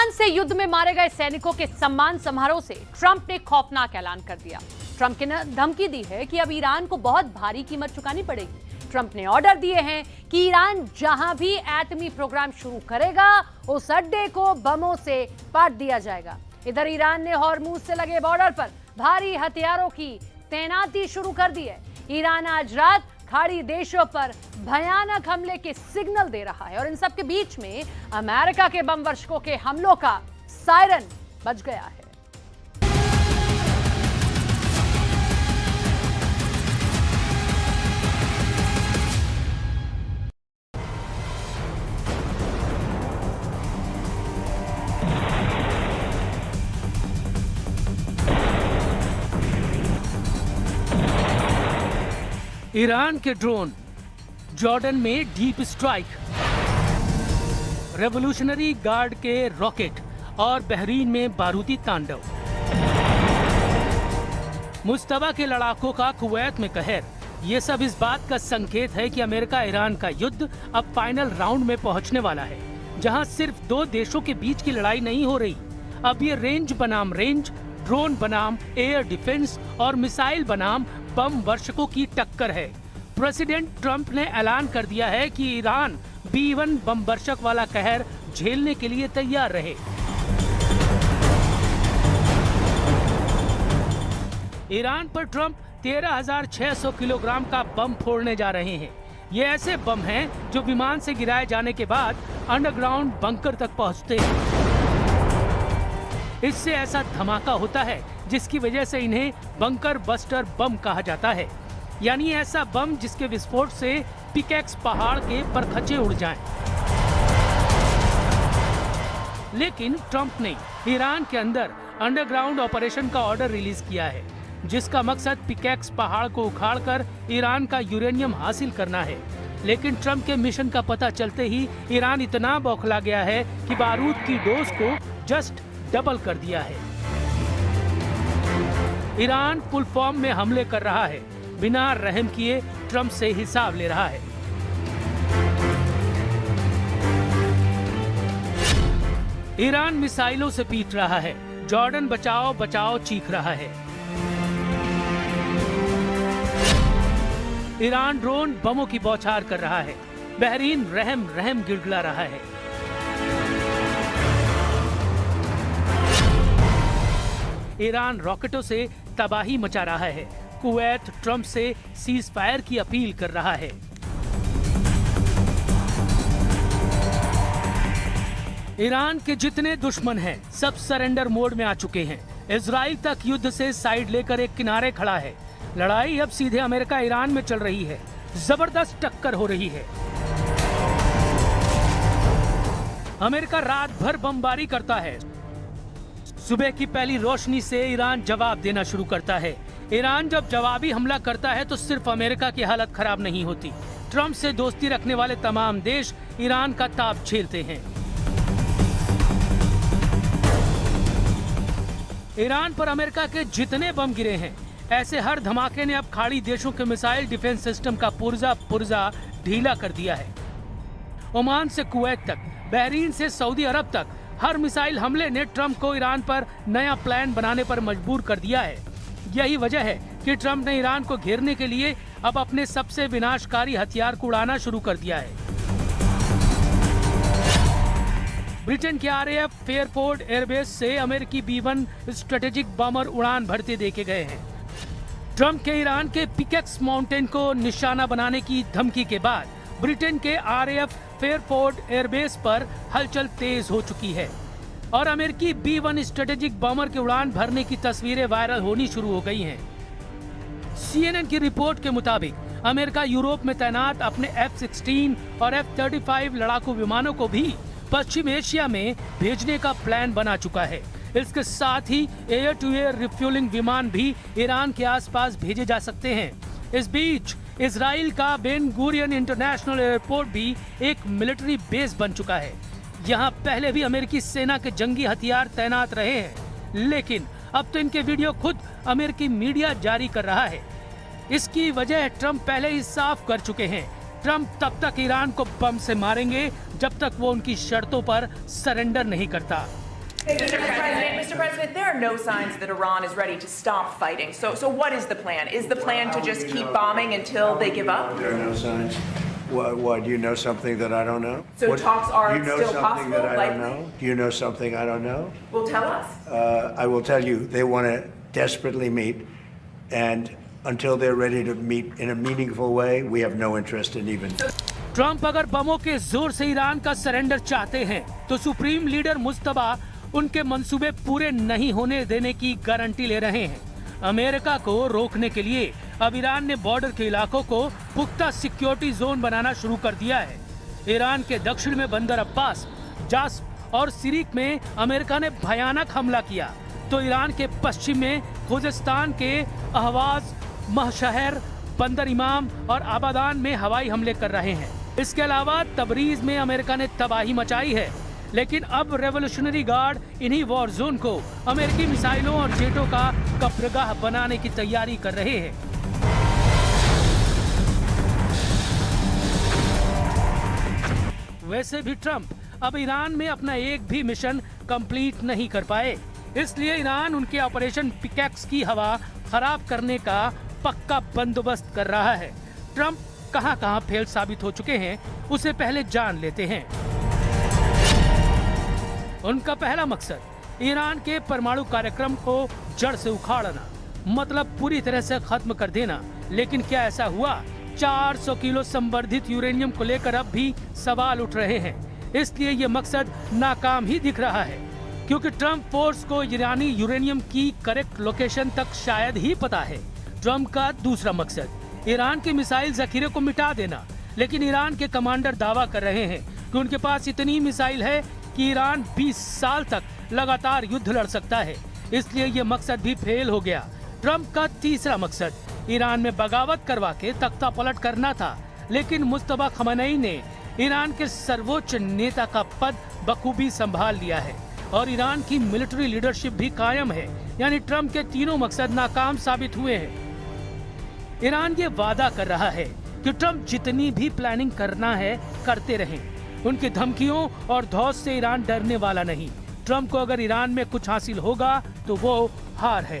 Iran से युद्ध में मारे गए सैनिकों के सम्मान समारोह से ट्रंप ने खौफनाक ऐलान कर दिया। ट्रंप ने धमकी दी है कि अब ईरान को बहुत भारी कीमत चुकानी पड़ेगी। ट्रंप ने ऑर्डर दिए हैं कि ईरान जहां भी एटमी प्रोग्राम शुरू करेगा उस अड्डे को बमों से पाट दिया जाएगा। इधर ईरान ने हॉर्मुज से लगे बॉर्डर पर भारी हथियारों की तैनाती शुरू कर दी है। ईरान आज रात खाड़ी देशों पर भयानक हमले के सिग्नल दे रहा है और इन सब के बीच में अमेरिका के बम वर्षकों के हमलों का सायरन बज गया है। ईरान के ड्रोन, जॉर्डन में डीप स्ट्राइक, रेवोल्यूशनरी गार्ड के रॉकेट और बहरीन में बारूदी तांडव, मुश्तबा के लड़ाकों का कुवैत में कहर। ये सब इस बात का संकेत है कि अमेरिका ईरान का युद्ध अब फाइनल राउंड में पहुंचने वाला है, जहां सिर्फ दो देशों के बीच की लड़ाई नहीं हो रही। अब ये रेंज बनाम रेंज, ड्रोन बनाम एयर डिफेंस और मिसाइल बनाम बम वर्षकों की टक्कर है। प्रेसिडेंट ट्रंप ने ऐलान कर दिया है कि ईरान B-1 बम वर्षक वाला कहर झेलने के लिए तैयार रहे। ईरान पर ट्रंप 13,600 किलोग्राम का बम फोड़ने जा रहे हैं। ये ऐसे बम हैं जो विमान से गिराए जाने के बाद अंडरग्राउंड बंकर तक पहुंचते हैं। इससे ऐसा धमाका होता है जिसकी वजह से इन्हें बंकर बस्टर बम कहा जाता है, यानी ऐसा बम जिसके विस्फोट से पिकैक्स पहाड़ के परखचे उड़ जाएं। लेकिन ट्रंप ने ईरान के अंदर अंडरग्राउंड ऑपरेशन का ऑर्डर रिलीज किया है, जिसका मकसद पिकैक्स पहाड़ को उखाड़कर ईरान का यूरेनियम हासिल करना है। लेकिन ट्रंप के मिशन का पता चलते ही ईरान इतना बौखला गया है कि बारूद की डोज को जस्ट डबल कर दिया है। ईरान फुल फॉर्म में हमले कर रहा है, बिना रहम किए ट्रंप से हिसाब ले रहा है। ईरान मिसाइलों से पीट रहा है, जॉर्डन बचाओ बचाओ चीख रहा है। ईरान ड्रोन बमों की बौछार कर रहा है, बहरीन रहम रहम गिड़गिड़ा रहा है। ईरान रॉकेटों से तबाही मचा रहा है। कुवैत ट्रंप से सीज फायर की अपील कर रहा है। ईरान के जितने दुश्मन हैं, सब सरेंडर मोड में आ चुके हैं। इजराइल तक युद्ध से साइड लेकर एक किनारे खड़ा है। लड़ाई अब सीधे अमेरिका ईरान में चल रही है। जबरदस्त टक्कर हो रही है। अमेरिका रात भर बमबारी करता है। सुबह की पहली रोशनी से ईरान जवाब देना शुरू करता है। ईरान जब जवाबी हमला करता है तो सिर्फ अमेरिका की हालत खराब नहीं होती। ट्रंप से दोस्ती रखने वाले तमाम देश ईरान का ताप झेलते हैं। ईरान पर अमेरिका के जितने बम गिरे हैं, ऐसे हर धमाके ने अब खाड़ी देशों के मिसाइल डिफेंस सिस्टम का पुर्जा ढीला कर दिया है। ओमान से कुवैत तक, बहरीन से सऊदी अरब तक हर मिसाइल हमले ने ट्रंप को ईरान पर नया प्लान बनाने पर मजबूर कर दिया है। यही वजह है कि ट्रंप ने ईरान को घेरने के लिए अब अपने सबसे विनाशकारी हथियार को उड़ाना शुरू कर दिया है। ब्रिटेन के RAF फेयरफोर्ड एयरबेस से अमेरिकी B-1 स्ट्रेटेजिक बॉम्बर उड़ान भरते देखे गए हैं। ट्रंप के ईरान के पिकैक्स माउंटेन को निशाना बनाने की धमकी के बाद ब्रिटेन के RAF फेयरफोर्ड एयरबेस पर हलचल तेज हो चुकी है और अमेरिकी B-1 स्ट्रेटेजिक बॉम्बर के उड़ान भरने की तस्वीरें वायरल होनी शुरू हो गई हैं। CNN की रिपोर्ट के मुताबिक अमेरिका यूरोप में तैनात अपने F-16 और F-35 लड़ाकू विमानों को भी पश्चिम एशिया में भेजने का प्लान बना चुका है। इसके साथ ही एयर टू एयर रिफ्यूलिंग विमान भी ईरान के आसपास भेजे जा सकते हैं। इस बीच इजराइल का बेन गुरियन इंटरनेशनल एयरपोर्ट भी एक मिलिट्री बेस बन चुका है। यहाँ पहले भी अमेरिकी सेना के जंगी हथियार तैनात रहे हैं, लेकिन अब तो इनके वीडियो खुद अमेरिकी मीडिया जारी कर रहा है। इसकी वजह ट्रंप पहले ही साफ कर चुके हैं। ट्रंप तब तक ईरान को बम से मारेंगे जब तक वो उनकी शर्तों पर सरेंडर नहीं करता। Mr. President, there are no signs that Iran is ready to stop fighting. So what is the plan? Is the plan to just keep bombing until they give up? There are no signs. What, do you know something that I don't know? So talks are do you know still something possible, that I don't likely? know? Do you know something I don't know? Well, tell us. I will tell you, they want to desperately meet, and until they're ready to meet in a meaningful way, we have no interest in even. Trump अगर बमों के जोर से Iran का surrender चाहते हैं तो supreme leader मुस्तबा उनके मंसूबे पूरे नहीं होने देने की गारंटी ले रहे हैं। अमेरिका को रोकने के लिए अब ईरान ने बॉर्डर के इलाकों को पुख्ता सिक्योरिटी जोन बनाना शुरू कर दिया है। ईरान के दक्षिण में बंदर अब्बास, जास और सिरिक में अमेरिका ने भयानक हमला किया, तो ईरान के पश्चिम में खुजिस्तान के अहवाज, महशहर, बंदर इमाम और आबादान में हवाई हमले कर रहे हैं। इसके अलावा तबरीज में अमेरिका ने तबाही मचाई है, लेकिन अब रेवोल्यूशनरी गार्ड इन्हीं वॉर जोन को अमेरिकी मिसाइलों और जेटों का कब्रगाह बनाने की तैयारी कर रहे हैं। वैसे भी ट्रंप अब ईरान में अपना एक भी मिशन कंप्लीट नहीं कर पाए, इसलिए ईरान उनके ऑपरेशन पिकैक्स की हवा खराब करने का पक्का बंदोबस्त कर रहा है। ट्रंप कहां-कहां फेल साबित हो चुके हैं, उसे पहले जान लेते हैं। उनका पहला मकसद ईरान के परमाणु कार्यक्रम को जड़ से उखाड़ना, मतलब पूरी तरह से खत्म कर देना। लेकिन क्या ऐसा हुआ? 400 किलो संवर्धित यूरेनियम को लेकर अब भी सवाल उठ रहे हैं, इसलिए ये मकसद नाकाम ही दिख रहा है, क्योंकि ट्रंप फोर्स को ईरानी यूरेनियम की करेक्ट लोकेशन तक शायद ही पता है। ट्रंप का दूसरा मकसद ईरान के मिसाइल जखीरे को मिटा देना, लेकिन ईरान के कमांडर दावा कर रहे हैं कि उनके पास इतनी मिसाइल है कि ईरान 20 साल तक लगातार युद्ध लड़ सकता है, इसलिए ये मकसद भी फेल हो गया। ट्रंप का तीसरा मकसद ईरान में बगावत करवा के तख्ता पलट करना था, लेकिन मुस्तफा खamenei ने ईरान के सर्वोच्च नेता का पद बखूबी संभाल लिया है और ईरान की मिलिट्री लीडरशिप भी कायम है, यानी ट्रंप के तीनों मकसद नाकाम साबित हुए हैं। ईरान ये वादा कर रहा है कि ट्रंप जितनी भी प्लानिंग करना है करते रहें। उनकी धमकियों और धौस से ईरान डरने वाला नहीं। ट्रंप को अगर ईरान में कुछ हासिल होगा तो वो हार है।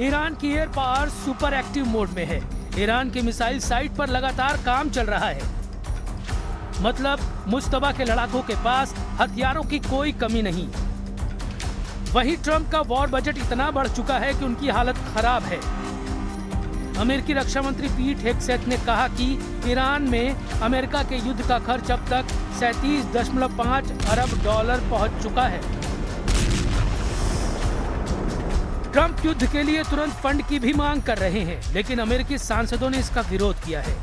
ईरान की air power super active mode में है। ईरान के मिसाइल साइट पर लगातार काम चल रहा है, मतलब मुस्तफा के लड़ाकों के पास हथियारों की कोई कमी नहीं। वहीं ट्रंप का वॉर बजट इतना बढ़ चुका है कि उनकी हालत खराब है। अमेरिकी रक्षा मंत्री पीट हेगसेथ ने कहा कि ईरान में अमेरिका के युद्ध का खर्च अब तक 37.5 अरब डॉलर पहुंच चुका है। ट्रंप युद्ध के लिए तुरंत फंड की भी मांग कर रहे हैं, लेकिन अमेरिकी सांसदों ने इसका विरोध किया है।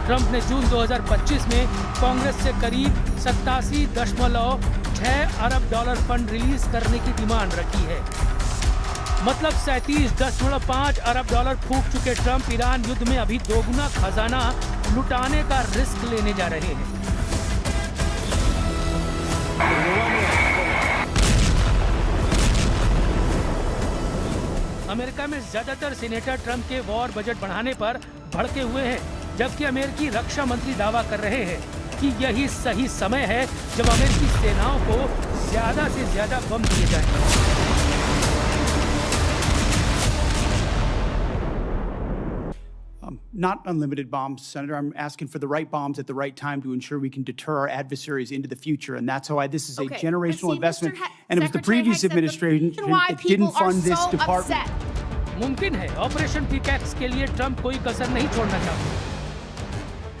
ट्रंप ने जून 2025 में कांग्रेस से करीब 87.6 अरब डॉलर फंड रिलीज करने की डिमांड रखी है। मतलब 37.5 अरब डॉलर फूंक चुके ट्रंप ईरान युद्ध में अभी दोगुना खजाना लुटाने का रिस्क लेने जा रहे हैं। अमेरिका में ज्यादातर सीनेटर ट्रंप के वॉर बजट बढ़ाने पर भड़के हुए हैं, जबकि अमेरिकी रक्षा मंत्री दावा कर रहे हैं कि यही सही समय है जब अमेरिकी सेनाओं को ज्यादा से ज्यादा बम दिए जाएं। Not unlimited bombs, Senator. I'm asking for the right bombs at the right time to ensure we can deter our adversaries into the future. And that's why this is a generational investment. And it was the previous administration that didn't fund this department. मुमकिन है operation pickaxe के लिए Trump कोई कसर नहीं छोड़ना चाहते,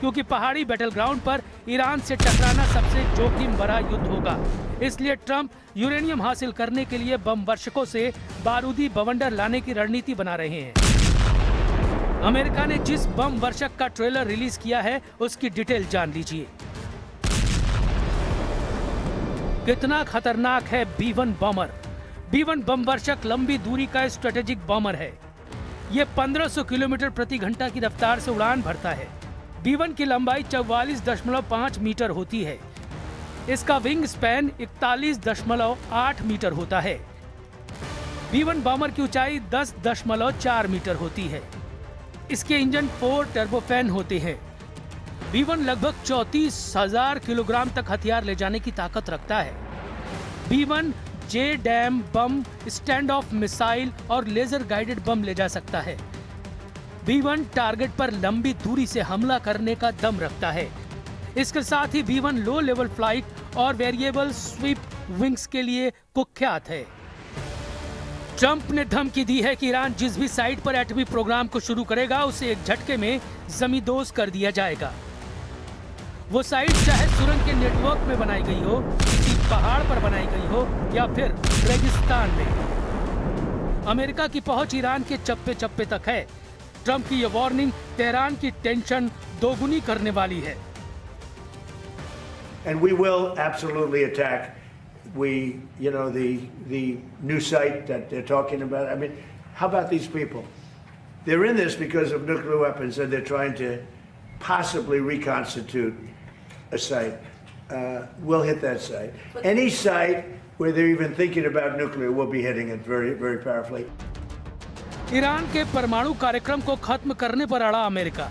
क्योंकि पहाड़ी बैटल ग्राउंड पर ईरान से टकराना सबसे जोखिम भरा युद्ध होगा। इसलिए ट्रंप यूरेनियम हासिल करने के लिए बम वर्षकों से बारूदी बवंडर लाने की रणनीति बना रहे हैं। अमेरिका ने जिस बम वर्षक का ट्रेलर रिलीज किया है उसकी डिटेल जान लीजिए। कितना खतरनाक है B-1 बॉमर। B-1 बम वर्षक लंबी दूरी का स्ट्रेटेजिक बॉमर है। ये 1500 किलोमीटर प्रति घंटा की रफ्तार से उड़ान भरता है। B-1 की लंबाई 44.5 मीटर होती है। इसका विंग स्पैन 41.8 मीटर होता है। B-1 बॉमर की ऊंचाई 10.4 मीटर होती है। इसके इंजन 4 टर्बोफैन होते हैं। B-1 लगभग 34,000 किलोग्राम तक हथियार ले जाने की ताकत रखता है। B-1 J-डैम बम, स्टैंड ऑफ मिसाइल और लेजर गाइडेड बम ले जा सकता है। B-1 टारगेट पर लंबी दूरी से हमला करने का दम रखता है। इसके साथ ही B-1 लो लेवल फ्लाइट और वेरिएबल स्वीप विंग्स के लिए कुख्यात है। ट्रंप ने धमकी दी है कि ईरान जिस भी साइट पर एटमी प्रोग्राम को शुरू करेगा उसे एक झटके में जमींदोज कर दिया जाएगा। वो साइट चाहे सुरंग के नेटवर्क में बनाई गई हो, किसी पहाड़ पर बनाई गई हो या फिर रेगिस्तान में। अमेरिका की पहुंच ईरान के चप्पे चप्पे तक है। ट्रंप की यह वार्निंग तेहरान की टेंशन दोगुनी करने वाली है। And we will absolutely attack. The new site that they're talking about. I mean, how about these people? They're in this because of nuclear weapons, and they're trying to possibly reconstitute a site. We'll hit that site. Any site where they're even thinking about nuclear, we'll be hitting it very, very powerfully. Iran के परमाणु कार्यक्रम को खत्म करने पर अड़ा America.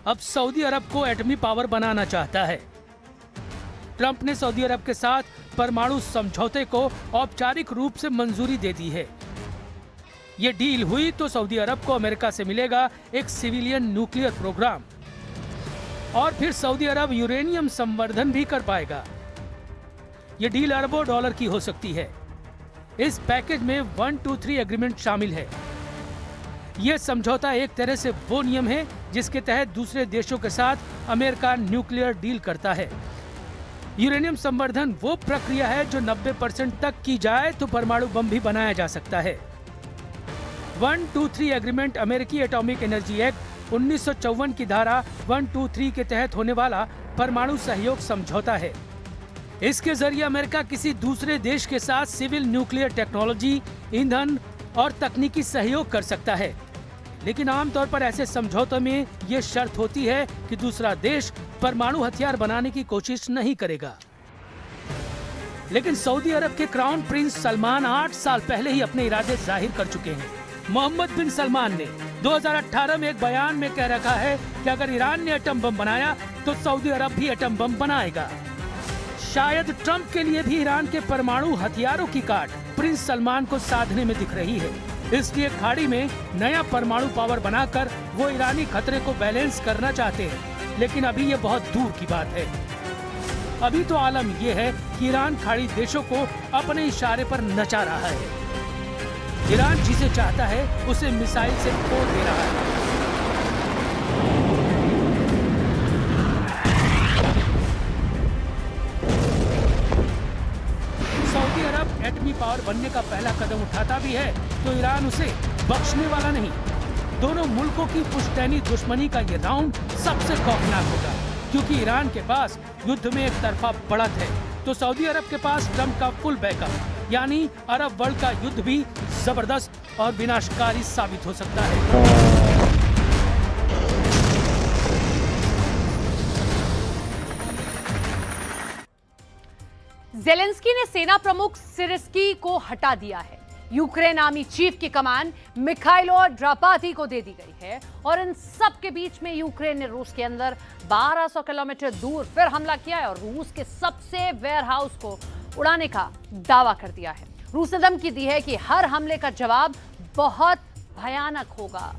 अब Saudi अरब को एटमी पावर बनाना चाहता है। ट्रंप ने सऊदी अरब के साथ परमाणु समझौते को औपचारिक रूप से मंजूरी दे दी है। ये डील हुई तो सऊदी अरब को अमेरिका से मिलेगा एक सिविलियन न्यूक्लियर प्रोग्राम और फिर सऊदी अरब यूरेनियम संवर्धन भी कर पाएगा। ये डील अरबों डॉलर की हो सकती है। इस पैकेज में 123 एग्रीमेंट शामिल है। यह समझौता एक तरह से वो नियम है जिसके तहत दूसरे देशों के साथ अमेरिका न्यूक्लियर डील करता है। यूरेनियम संवर्धन वो प्रक्रिया है जो 90% तक की जाए तो परमाणु बम भी बनाया जा सकता है। 123 एग्रीमेंट अमेरिकी एटॉमिक एनर्जी एक्ट 1954 की धारा 123 के तहत होने वाला परमाणु सहयोग समझौता है। इसके जरिए अमेरिका किसी दूसरे देश के साथ सिविल न्यूक्लियर टेक्नोलॉजी, ईंधन और तकनीकी सहयोग कर सकता है। लेकिन आमतौर पर ऐसे समझौतों में ये शर्त होती है कि दूसरा देश परमाणु हथियार बनाने की कोशिश नहीं करेगा। लेकिन सऊदी अरब के क्राउन प्रिंस सलमान 8 साल पहले ही अपने इरादे जाहिर कर चुके हैं। मोहम्मद बिन सलमान ने 2018 में एक बयान में कह रखा है कि अगर ईरान ने एटम बम बनाया तो सऊदी अरब भी एटम बम बनाएगा। शायद ट्रंप के लिए भी ईरान के परमाणु हथियारों की काट प्रिंस सलमान को साधने में दिख रही है। इसलिए खाड़ी में नया परमाणु पावर बनाकर वो ईरानी खतरे को बैलेंस करना चाहते हैं। लेकिन अभी ये बहुत दूर की बात है। अभी तो आलम ये है कि ईरान खाड़ी देशों को अपने इशारे पर नचा रहा है। ईरान जिसे चाहता है उसे मिसाइल से फोड़ दे रहा है। सऊदी अरब एटमी पावर बनने का पहला कदम उठाता भी है तो ईरान उसे बख्शने वाला नहीं। दोनों मुल्कों की पुश्तैनी दुश्मनी का ये राउंड सबसे खौफनाक होगा, क्योंकि ईरान के पास युद्ध में एक तरफा बढ़त है तो सऊदी अरब के पास ट्रंप का फुल बैकअप, यानी अरब वर्ल्ड का युद्ध भी जबरदस्त और विनाशकारी साबित हो सकता है। ज़ेलेंस्की ने सेना प्रमुख सिरस्की को हटा दिया है। यूक्रेन आर्मी चीफ की कमान मिखाइलो ड्रापाती को दे दी गई है और इन सब के बीच में यूक्रेन ने रूस के अंदर 1200 किलोमीटर दूर फिर हमला किया है और रूस के सबसे वेयरहाउस को उड़ाने का दावा कर दिया है। रूस ने धमकी दी है कि हर हमले का जवाब बहुत भयानक होगा।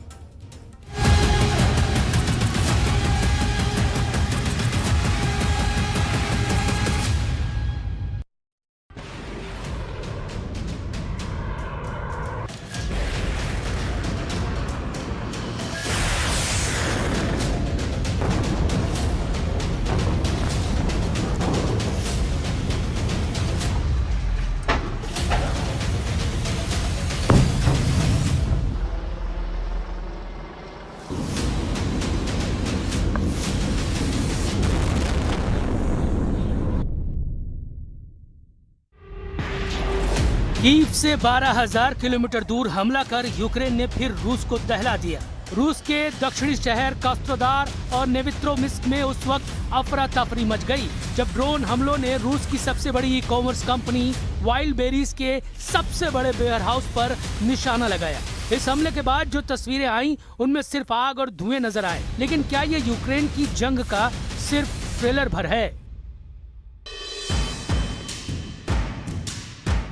कीव से 12,000 किलोमीटर दूर हमला कर यूक्रेन ने फिर रूस को दहला दिया। रूस के दक्षिणी शहर कास्ट्रोदार और नेवित्रोमिस्क में उस वक्त अफरा तफरी मच गई जब ड्रोन हमलों ने रूस की सबसे बड़ी e commerce company wild berries के सबसे बड़े वेयर हाउस पर निशाना लगाया। इस हमले के बाद जो तस्वीरें आई उनमें सिर्फ आग और धुएं नजर आए। लेकिन क्या ये यूक्रेन की जंग का सिर्फ ट्रेलर भर है?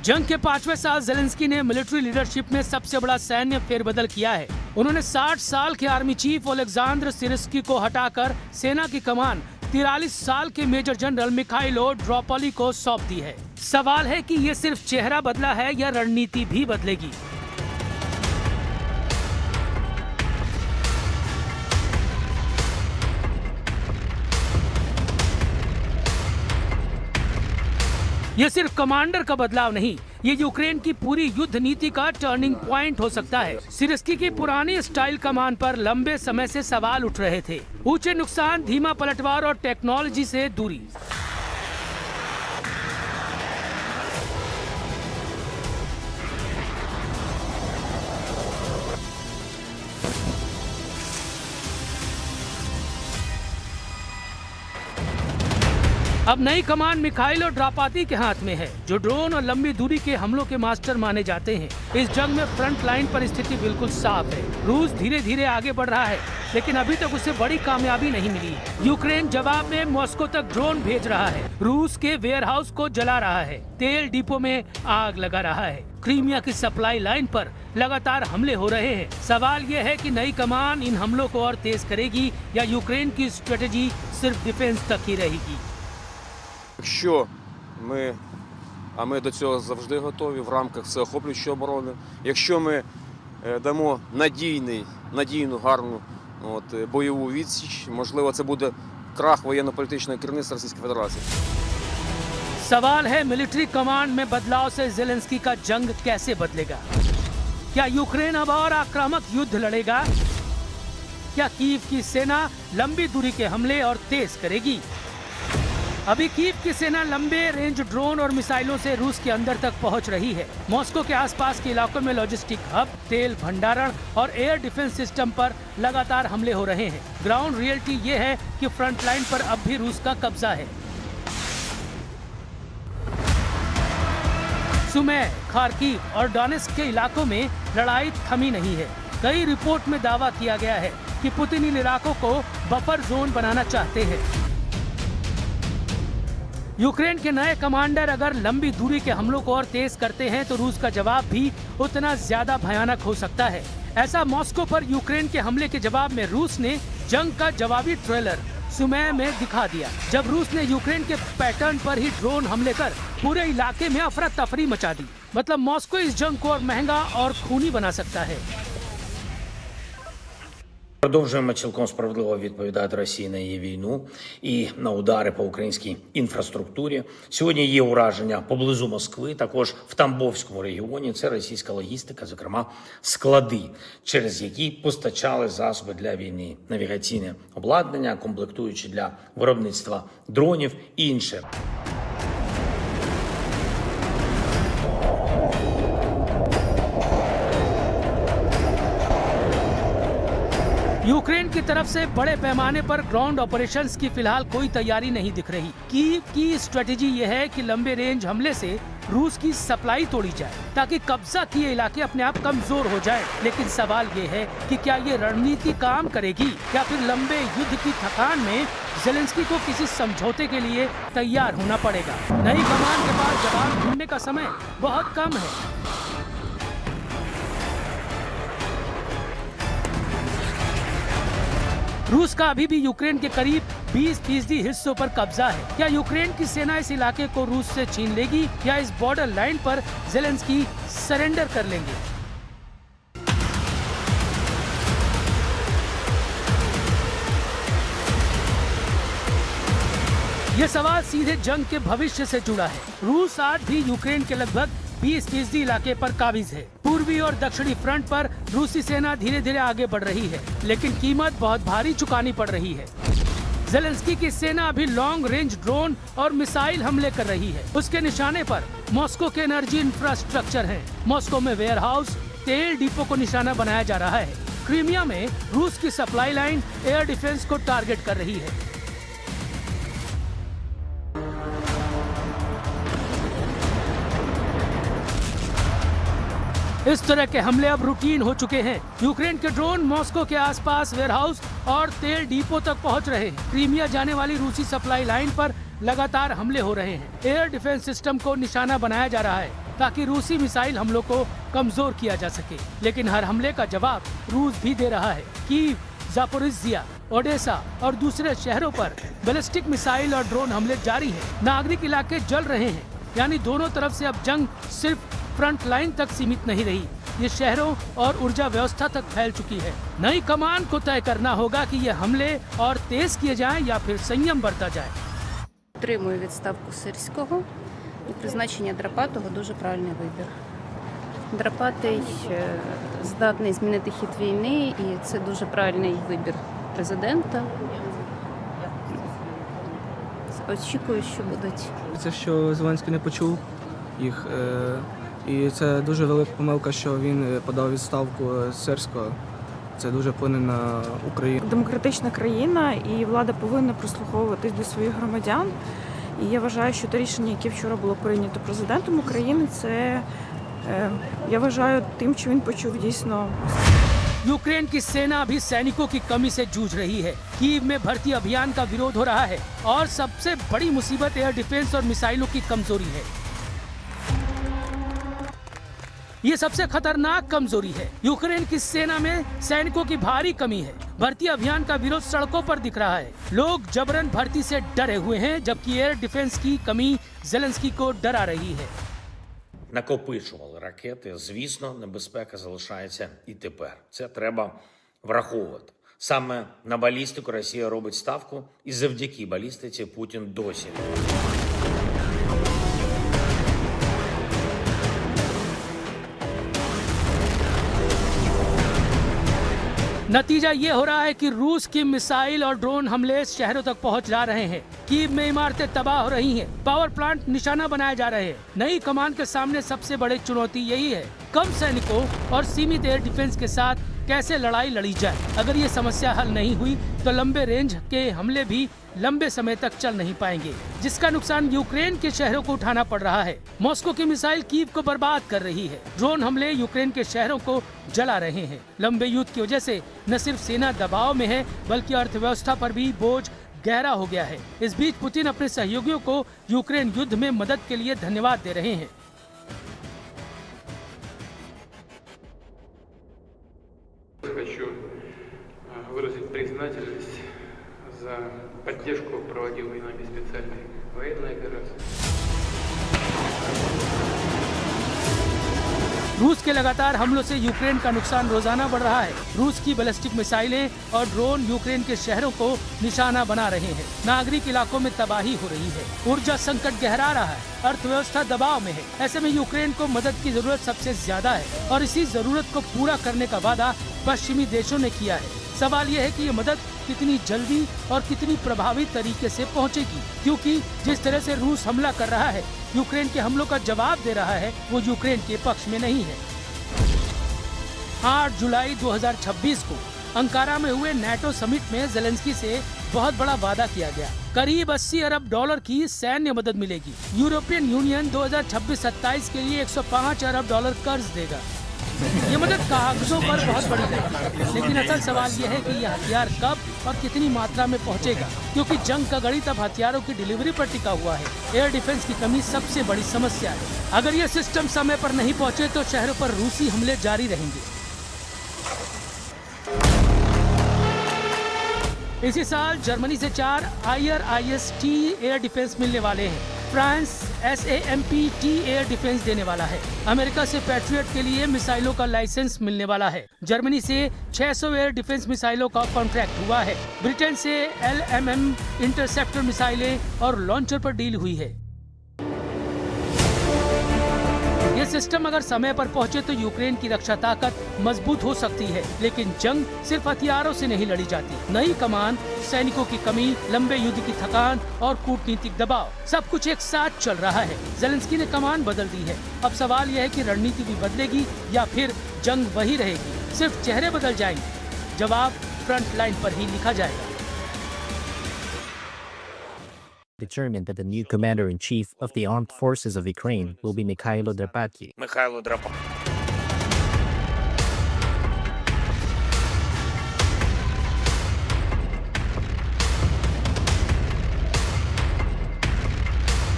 जंग के 5वें साल ज़ेलेंस्की ने मिलिट्री लीडरशिप में सबसे बड़ा सैन्य फेरबदल किया है। उन्होंने 60 साल के आर्मी चीफ ओलेक्सांद्र सिरस्की को हटाकर सेना की कमान 43 साल के मेजर जनरल मिखाइलो ड्रोपोली को सौंप दी है। सवाल है कि ये सिर्फ चेहरा बदला है या रणनीति भी बदलेगी। ये सिर्फ कमांडर का बदलाव नहीं, ये यूक्रेन की पूरी युद्ध नीति का टर्निंग पॉइंट हो सकता है। सिरस्की की पुरानी स्टाइल कमान पर लंबे समय से सवाल उठ रहे थे। ऊंचे नुकसान, धीमा पलटवार और टेक्नोलॉजी से दूरी। अब नई कमान मिखाइलो ड्रोपोली के हाथ में है, जो ड्रोन और लंबी दूरी के हमलों के मास्टर माने जाते हैं। इस जंग में फ्रंट लाइन पर स्थिति बिल्कुल साफ है। रूस धीरे धीरे आगे बढ़ रहा है, लेकिन अभी तक उसे बड़ी कामयाबी नहीं मिली। यूक्रेन जवाब में मॉस्को तक ड्रोन भेज रहा है, रूस के वेयर हाउस को जला रहा है, तेल डिपो में आग लगा रहा है, क्रीमिया की सप्लाई लाइन पर लगातार हमले हो रहे हैं। सवाल ये है कि नई कमान इन हमलों को और तेज करेगी या यूक्रेन की स्ट्रेटेजी सिर्फ डिफेंस तक ही रहेगी। Якщо ми до цього завжди готові в рамках всеохоплюючої оборони, якщо ми дамо надійну, гарну бойову відсіч, можливо, це буде крах воєнно-політичного керівництва Російської Федерації. सवाल है मिलिट्री कमांड में बदलाव से ज़ेलेंस्की का जंग कैसे बदलेगा? क्या यूक्रेन अब और आक्रामक युद्ध लड़ेगा? क्या कीव की सेना लंबी दूरी के हमले और तेज करेगी? अभी कीव की सेना लंबे रेंज ड्रोन और मिसाइलों से रूस के अंदर तक पहुंच रही है। मॉस्को के आसपास के इलाकों में लॉजिस्टिक हब, तेल भंडारण और एयर डिफेंस सिस्टम पर लगातार हमले हो रहे हैं। ग्राउंड रियलिटी ये है कि फ्रंट लाइन पर अब भी रूस का कब्जा है। सुमे, खार्किव और डोनेट्स्क के इलाकों में लड़ाई थमी नहीं है। कई रिपोर्ट में दावा किया गया है कि पुतिन इन इलाकों को बफर जोन बनाना चाहते हैं। यूक्रेन के नए कमांडर अगर लंबी दूरी के हमलों को और तेज करते हैं तो रूस का जवाब भी उतना ज्यादा भयानक हो सकता है। ऐसा मॉस्को पर यूक्रेन के हमले के जवाब में रूस ने जंग का जवाबी ट्रेलर सुमे में दिखा दिया, जब रूस ने यूक्रेन के पैटर्न पर ही ड्रोन हमले कर पूरे इलाके में अफरा तफरी मचा दी। मतलब मॉस्को इस जंग को और महंगा और खूनी बना सकता है। Продовжуємо цілком справедливо відповідати Росії на її війну і на удари по українській інфраструктурі. Сьогодні є ураження поблизу Москви, також в Тамбовському регіоні. Це російська логістика, зокрема склади, через які постачали засоби для війни, навігаційне обладнання, комплектуючі для виробництва дронів і інше. यूक्रेन की तरफ से बड़े पैमाने पर ग्राउंड ऑपरेशंस की फिलहाल कोई तैयारी नहीं दिख रही। कीव की स्ट्रेटेजी ये है कि लंबे रेंज हमले से रूस की सप्लाई तोड़ी जाए ताकि कब्जा किए इलाके अपने आप कमजोर हो जाए। लेकिन सवाल ये है कि क्या ये रणनीति काम करेगी या फिर लंबे युद्ध की थकान में ज़ेलेंस्की को किसी समझौते के लिए तैयार होना पड़ेगा। नई कमान के पास जवाब ढूंढने का समय बहुत कम है। रूस का अभी भी यूक्रेन के करीब 20% हिस्सों पर कब्जा है। क्या यूक्रेन की सेना इस इलाके को रूस से छीन लेगी या इस बॉर्डर लाइन पर ज़ेलेंस्की सरेंडर कर लेंगे? ये सवाल सीधे जंग के भविष्य से जुड़ा है। रूस आज भी यूक्रेन के लगभग 20% इलाके पर काबिज है। पूर्वी और दक्षिणी फ्रंट पर रूसी सेना धीरे धीरे आगे बढ़ रही है, लेकिन कीमत बहुत भारी चुकानी पड़ रही है। जेलेंस्की की सेना अभी लॉन्ग रेंज ड्रोन और मिसाइल हमले कर रही है। उसके निशाने पर मॉस्को के एनर्जी इंफ्रास्ट्रक्चर है। मॉस्को में वेयर हाउस, तेल डिपो को निशाना बनाया जा रहा है। क्रीमिया में रूस की सप्लाई लाइन एयर डिफेंस को टारगेट कर रही है। इस तरह के हमले अब रूटीन हो चुके हैं। यूक्रेन के ड्रोन मॉस्को के आसपास वेयरहाउस और तेल डिपो तक पहुंच रहे हैं। क्रीमिया जाने वाली रूसी सप्लाई लाइन पर लगातार हमले हो रहे हैं। एयर डिफेंस सिस्टम को निशाना बनाया जा रहा है ताकि रूसी मिसाइल हमलों को कमजोर किया जा सके। लेकिन हर हमले का जवाब रूस भी दे रहा है। कीव, जापोरिजिया, ओडेसा और दूसरे शहरों पर बैलिस्टिक मिसाइल और ड्रोन हमले जारी हैं। नागरिक इलाके जल रहे हैं। यानी दोनों तरफ से अब जंग सिर्फ फ्रंट लाइन तक सीमित नहीं रही, ये शहरों और ऊर्जा व्यवस्था तक फैल चुकी है। नई कमान को तय करना होगा कि ये हमले और तेज किए जाएं या फिर संयम बरता जाए। Підтримую відставку Сирського і призначення Драпатого дуже правильний вибір. Драпатий здатний змінити хід війни, і це дуже правильний вибір президента. Очікую, що будуть. Це що Зеленський не почув їх, і це дуже велика помилка, що він подав відставку Сирського. Це дуже вплине на Україну. Демократична країна, і влада повинна прислуховуватись до своїх громадян. І я вважаю, що те рішення, яке вчора було прийнято президентом України, це, я вважаю, тим, що він почув дійсно. यूक्रेन की सेना अभी सैनिकों की कमी से जूझ रही है। कीव में भर्ती अभियान का विरोध हो रहा है और सबसे बड़ी मुसीबत एयर डिफेंस और मिसाइलों की कमजोरी है। ये सबसे खतरनाक कमजोरी है। यूक्रेन की सेना में सैनिकों की भारी कमी है। भर्ती अभियान का विरोध सड़कों पर दिख रहा है। लोग जबरन भर्ती से डरे हुए हैं, जबकि एयर डिफेंस की कमी जेलेंस्की को डरा रही है। Накопичували ракети, звісно, небезпека залишається і тепер. Це треба враховувати. Саме на балістику Росія робить ставку, і завдяки балістиці Путін досі. नतीजा ये हो रहा है कि रूस की मिसाइल और ड्रोन हमले शहरों तक पहुंच जा रहे हैं। कीव में इमारतें तबाह हो रही हैं, पावर प्लांट निशाना बनाए जा रहे हैं। नई कमान के सामने सबसे बड़ी चुनौती यही है, कम सैनिकों और सीमित एयर डिफेंस के साथ कैसे लड़ाई लड़ी जाए। अगर ये समस्या हल नहीं हुई तो लंबे रेंज के हमले भी लंबे समय तक चल नहीं पाएंगे, जिसका नुकसान यूक्रेन के शहरों को उठाना पड़ रहा है। मॉस्को की मिसाइल कीव को बर्बाद कर रही है। ड्रोन हमले यूक्रेन के शहरों को जला रहे हैं। लंबे युद्ध की वजह से न सिर्फ सेना दबाव में है, बल्कि अर्थव्यवस्था पर भी बोझ गहरा हो गया है। इस बीच पुतिन अपने सहयोगियों को यूक्रेन युद्ध में मदद के लिए धन्यवाद दे रहे हैं। Хочу выразить признательность за поддержку проводимой нами специальной военной операции. रूस के लगातार हमलों से यूक्रेन का नुकसान रोजाना बढ़ रहा है। रूस की बैलिस्टिक मिसाइलें और ड्रोन यूक्रेन के शहरों को निशाना बना रहे हैं। नागरिक इलाकों में तबाही हो रही है। ऊर्जा संकट गहरा रहा है। अर्थव्यवस्था दबाव में है। ऐसे में यूक्रेन को मदद की जरूरत सबसे ज्यादा है और इसी जरूरत को पूरा करने का वादा पश्चिमी देशों ने किया है। सवाल यह है कि ये मदद कितनी जल्दी और कितनी प्रभावी तरीके से पहुंचेगी, क्योंकि जिस तरह से रूस हमला कर रहा है, यूक्रेन के हमलों का जवाब दे रहा है, वो यूक्रेन के पक्ष में नहीं है। 8 जुलाई 2026 को अंकारा में हुए नाटो समिट में जेलेंस्की से बहुत बड़ा वादा किया गया। करीब 80 अरब डॉलर की सैन्य मदद मिलेगी। यूरोपियन यूनियन 2026-27 के लिए 105 अरब डॉलर कर्ज देगा। ये मदद कागजों पर बहुत बड़ी है, लेकिन असल सवाल यह है कि यह हथियार कब और कितनी मात्रा में पहुंचेगा, क्योंकि जंग का गणित अब हथियारों की डिलीवरी पर टिका हुआ है। एयर डिफेंस की कमी सबसे बड़ी समस्या है। अगर ये सिस्टम समय पर नहीं पहुंचे तो शहरों पर रूसी हमले जारी रहेंगे। इसी साल जर्मनी से 4 IRIS-T एयर डिफेंस मिलने वाले हैं। फ्रांस SAMP-T एयर डिफेंस देने वाला है। अमेरिका से पैट्रियट के लिए मिसाइलों का लाइसेंस मिलने वाला है। जर्मनी से 600 एयर डिफेंस मिसाइलों का कॉन्ट्रैक्ट हुआ है। ब्रिटेन से LMM इंटरसेप्टर मिसाइलें और लॉन्चर पर डील हुई है। ये सिस्टम अगर समय पर पहुंचे तो यूक्रेन की रक्षा ताकत मजबूत हो सकती है, लेकिन जंग सिर्फ हथियारों से नहीं लड़ी जाती। नई कमान, सैनिकों की कमी, लंबे युद्ध की थकान और कूटनीतिक दबाव, सब कुछ एक साथ चल रहा है। ज़ेलेंस्की ने कमान बदल दी है। अब सवाल यह है कि रणनीति भी बदलेगी या फिर जंग वही रहेगी, सिर्फ चेहरे बदल जाएंगे। जवाब फ्रंट लाइन पर ही लिखा जाएगा। Determined that the new commander-in-chief of the armed forces of Ukraine will be Mikhailo Drapatki. Михайло Драпа.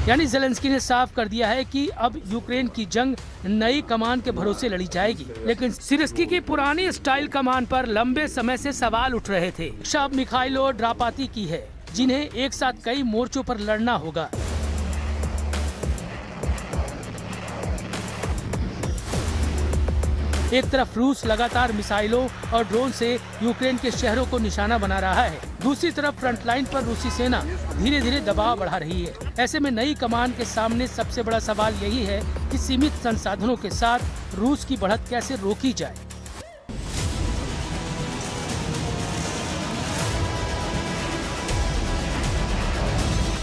यानी ज़ेलेंस्की ने साफ कर दिया है कि अब यूक्रेन की जंग नई कमान के भरोसे लड़ी जाएगी। लेकिन सिरस्की की पुरानी स्टाइल कमान पर लंबे समय से सवाल उठ रहे थे। शब मिखाइलो ड्रापाती की है, जिन्हें एक साथ कई मोर्चों पर लड़ना होगा। एक तरफ रूस लगातार मिसाइलों और ड्रोन से यूक्रेन के शहरों को निशाना बना रहा है, दूसरी तरफ फ्रंट लाइन पर रूसी सेना धीरे धीरे दबाव बढ़ा रही है। ऐसे में नई कमान के सामने सबसे बड़ा सवाल यही है कि सीमित संसाधनों के साथ रूस की बढ़त कैसे रोकी जाए।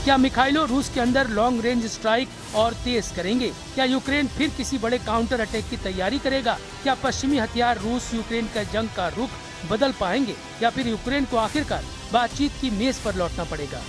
क्या मिखाइलो रूस के अंदर लॉन्ग रेंज स्ट्राइक और तेज करेंगे? क्या यूक्रेन फिर किसी बड़े काउंटर अटैक की तैयारी करेगा? क्या पश्चिमी हथियार रूस यूक्रेन का जंग का रुख बदल पाएंगे या फिर यूक्रेन को आखिरकार बातचीत की मेज पर लौटना पड़ेगा?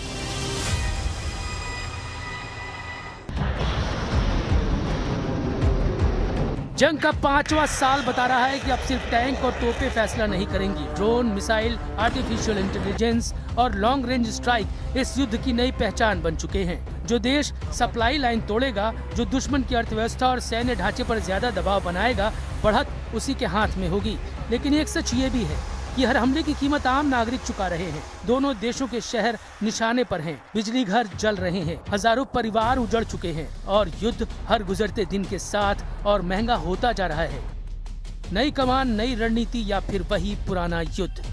जंग का 5वां साल बता रहा है कि अब सिर्फ टैंक और तोपें फैसला नहीं करेंगी। ड्रोन, मिसाइल, आर्टिफिशियल इंटेलिजेंस और लॉन्ग रेंज स्ट्राइक इस युद्ध की नई पहचान बन चुके हैं। जो देश सप्लाई लाइन तोड़ेगा, जो दुश्मन की अर्थव्यवस्था और सैन्य ढांचे पर ज्यादा दबाव बनाएगा, बढ़त उसी के हाथ में होगी। लेकिन एक सच ये भी है कि हर हमले की कीमत आम नागरिक चुका रहे हैं। दोनों देशों के शहर निशाने पर हैं, बिजली घर जल रहे हैं, हजारों परिवार उजड़ चुके हैं और युद्ध हर गुजरते दिन के साथ और महंगा होता जा रहा है। नई कमान, नई रणनीति या फिर वही पुराना युद्ध?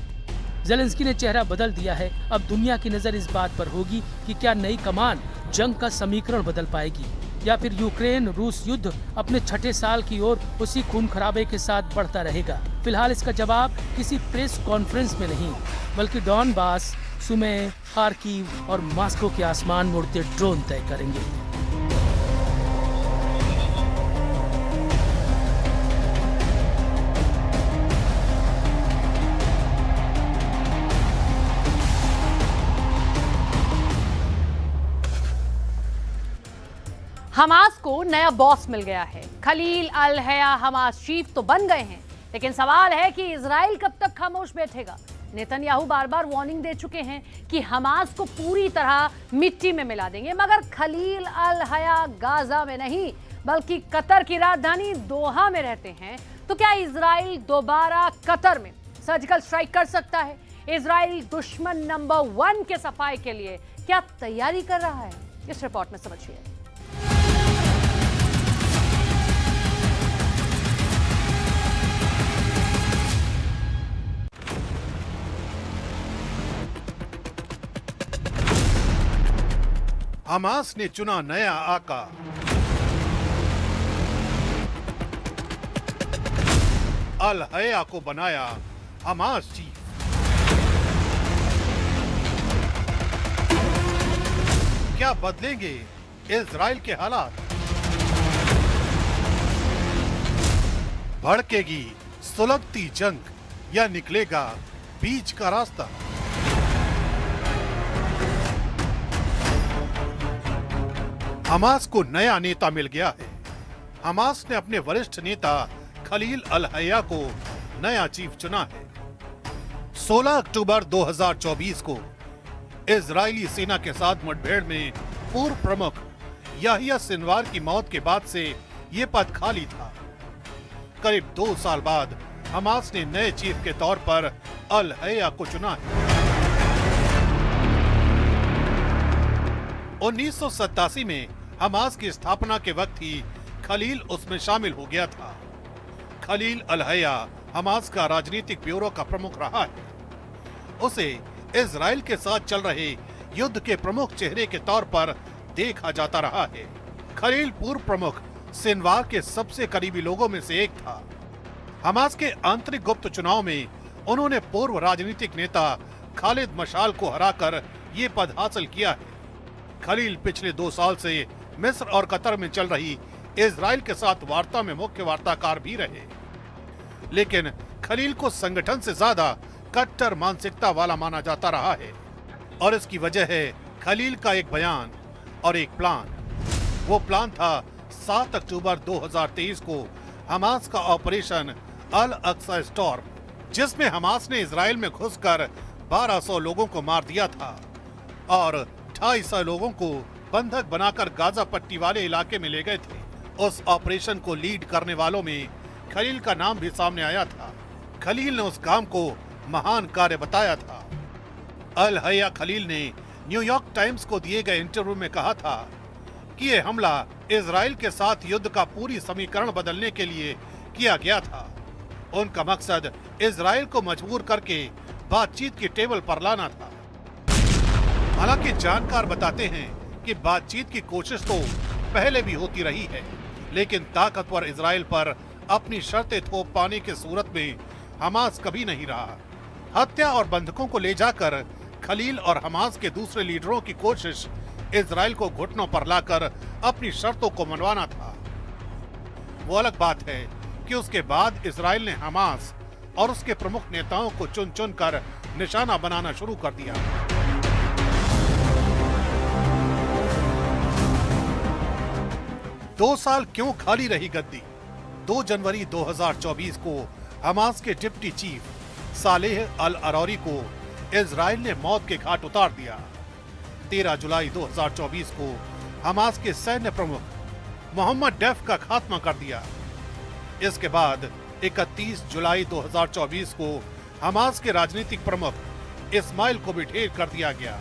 ज़ेलेंस्की ने चेहरा बदल दिया है। अब दुनिया की नजर इस बात पर होगी कि क्या नई कमान जंग का समीकरण बदल पाएगी या फिर यूक्रेन रूस युद्ध अपने 6ठे साल की ओर उसी खून खराबे के साथ बढ़ता रहेगा। फिलहाल इसका जवाब किसी प्रेस कॉन्फ्रेंस में नहीं, बल्कि डॉनबास, सुमे, खार्किव और मॉस्को के आसमान में उड़ते ड्रोन तय करेंगे। हमास को नया बॉस मिल गया है। खलील अल हया हमास चीफ तो बन गए हैं, लेकिन सवाल है कि इजराइल कब तक खामोश बैठेगा। नेतन्याहू बार बार वार्निंग दे चुके हैं कि हमास को पूरी तरह मिट्टी में मिला देंगे, मगर खलील अल हया गाजा में नहीं बल्कि कतर की राजधानी दोहा में रहते हैं। तो क्या इजराइल दोबारा कतर में सर्जिकल स्ट्राइक कर सकता है? इजराइल दुश्मन नंबर 1 के सफाई के लिए क्या तैयारी कर रहा है? इस रिपोर्ट में समझिए। हमास ने चुना नया आका। अल हया को बनाया हमास चीफ। क्या बदलेंगे इजराइल के हालात? भड़केगी सुलगती जंग या निकलेगा बीच का रास्ता? हमास को नया नेता मिल गया है। हमास ने अपने वरिष्ठ नेता खलील अल हया को नया चीफ चुना है। 16 अक्टूबर 2024 को इजरायली सेना के साथ मुठभेड़ में पूर्व प्रमुख याहिया सिनवार की मौत के बाद से ये पद खाली था। करीब 2 साल बाद हमास ने नए चीफ के तौर पर अल हया को चुना है। 1987 में हमास की स्थापना के वक्त ही खलील उसमें शामिल हो गया था। खलील अल हया हमास का राजनीतिक ब्यूरो का प्रमुख रहा है। उसे इजराइल के साथ चल रहे युद्ध के प्रमुख चेहरे के तौर पर देखा जाता रहा है। खलील पूर्व प्रमुख सिनवार के सबसे करीबी लोगों में से एक था। हमास के आंतरिक गुप्त चुनाव में उन्होंने पूर्व राजनीतिक नेता खालिद मशाल को हराकर ये पद हासिल किया है। खलील पिछले 2 साल से मिस्र और कतर में चल रही इजराइल के साथ वार्ता में मुख्य वार्ताकार भी रहे, लेकिन खलील को संगठन से ज्यादा कट्टर मानसिकता वाला माना जाता रहा है और इसकी वजह है खलील का एक बयान और एक प्लान। वो प्लान था 7 अक्टूबर 2023 को हमास का ऑपरेशन अल अक्सा स्टॉर्म, जिसमें हमास ने इजराइल में घुसकर 1200 लोगों को मार दिया था और 250 लोगों को बंधक बनाकर गाजा पट्टी वाले इलाके में ले गए थे। उस ऑपरेशन को लीड करने वालों में खलील का नाम भी सामने आया था। खलील ने उस काम को महान कार्य बताया था। अल हया खलील ने न्यूयॉर्क टाइम्स को दिए गए इंटरव्यू में कहा था कि यह हमला इजराइल के साथ युद्ध का पूरी समीकरण बदलने के लिए किया गया था। उनका मकसद इजराइल को मजबूर करके बातचीत की टेबल पर लाना था। हालांकि जानकार बताते हैं कि बातचीत की कोशिश तो पहले भी होती रही है, लेकिन ताकतवर इजराइल पर अपनी शर्तें थोप पाने की सूरत में हमास कभी नहीं रहा। हत्या और बंधकों को ले जाकर खलील और हमास के दूसरे लीडरों की कोशिश इजराइल को घुटनों पर लाकर अपनी शर्तों को मनवाना था। वो अलग बात है कि उसके बाद इजराइल ने हमास और उसके प्रमुख नेताओं को चुन चुन कर निशाना बनाना शुरू कर दिया। दो साल क्यों खाली रही गद्दी? 2 जनवरी 2024 को हमास के डिप्टी चीफ सालेह अल अरौरी को इजराइल ने मौत के घाट उतार दिया। 13 जुलाई 2024 को हमास के सैन्य प्रमुख मोहम्मद डेफ का खात्मा कर दिया। इसके बाद 31 जुलाई 2024 को हमास के राजनीतिक प्रमुख इस्माइल को भी ढेर कर दिया गया।